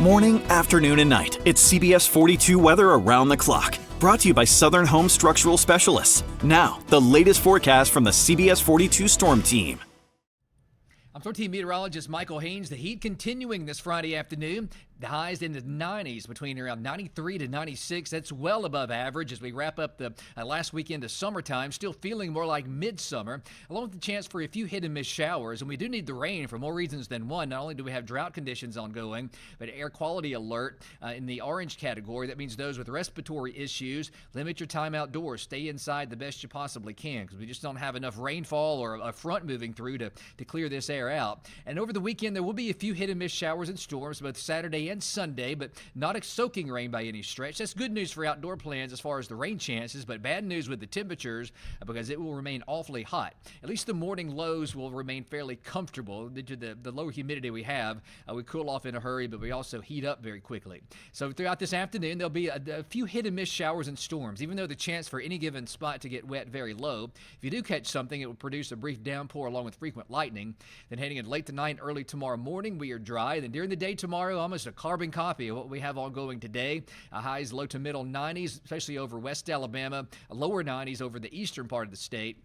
Morning, afternoon, and night. It's CBS 42 weather around the clock. Brought to you by Southern Home Structural Specialists. Now, the latest forecast from the CBS 42 Storm Team. I'm 13 meteorologist Michael Haynes. The heat continuing this Friday afternoon. The highs in the 90s, between around 93 to 96. That's well above average as we wrap up the last weekend of summertime. Still feeling more like midsummer, along with the chance for a few hit-and-miss showers. And we do need the rain for more reasons than one. Not only do we have drought conditions ongoing, but air quality alert in the orange category. That means those with respiratory issues, limit your time outdoors. Stay inside the best you possibly can, because we just don't have enough rainfall or a front moving through to clear this air out. And over the weekend, there will be a few hit-and-miss showers and storms, both Saturday and Sunday, but not a soaking rain by any stretch. That's good news for outdoor plans as far as the rain chances, but bad news with the temperatures because it will remain awfully hot. At least the morning lows will remain fairly comfortable due to the lower humidity we have. We cool off in a hurry, but we also heat up very quickly. So throughout this afternoon, there'll be a few hit-and-miss showers and storms, even though the chance for any given spot to get wet very low. If you do catch something, it will produce a brief downpour along with frequent lightning. Then heading in late tonight, early tomorrow morning, we are dry. Then during the day tomorrow, almost a carbon copy of what we have ongoing today. Highs low to middle 90s, especially over West Alabama, lower 90s over the eastern part of the state.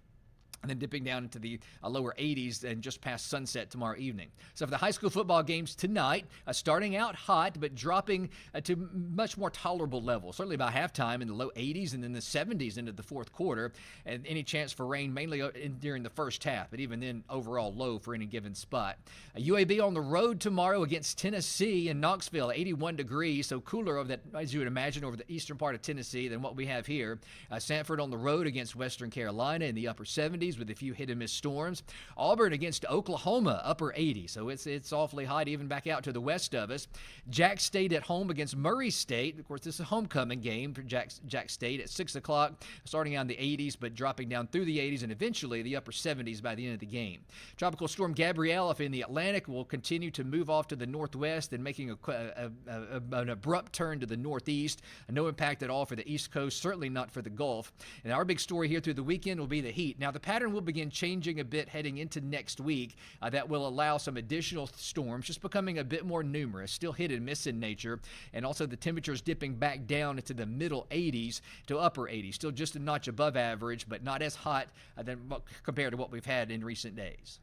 And then dipping down into the lower 80s and just past sunset tomorrow evening. So for the high school football games tonight, starting out hot, but dropping to much more tolerable levels. Certainly by halftime in the low 80s and then the 70s into the fourth quarter. And any chance for rain mainly during the first half, but even then overall low for any given spot. UAB on the road tomorrow against Tennessee in Knoxville, 81 degrees, so cooler over that, as you would imagine, over the eastern part of Tennessee than what we have here. Sanford on the road against Western Carolina in the upper 70s. With a few hit-and-miss storms. Auburn against Oklahoma, upper 80, so it's awfully hot even back out to the west of us. Jack State at home against Murray State. Of course, this is a homecoming game for Jack State at 6 o'clock, starting out in the 80s, but dropping down through the 80s and eventually the upper 70s by the end of the game. Tropical storm Gabrielle in the Atlantic will continue to move off to the northwest and making an abrupt turn to the northeast. No impact at all for the East Coast, certainly not for the Gulf. And our big story here through the weekend will be the heat. Now, the pattern will begin changing a bit heading into next week. That will allow some additional storms just becoming a bit more numerous, still hit and miss in nature, and also the temperatures dipping back down into the middle 80s to upper 80s, still just a notch above average, but not as hot compared to what we've had in recent days.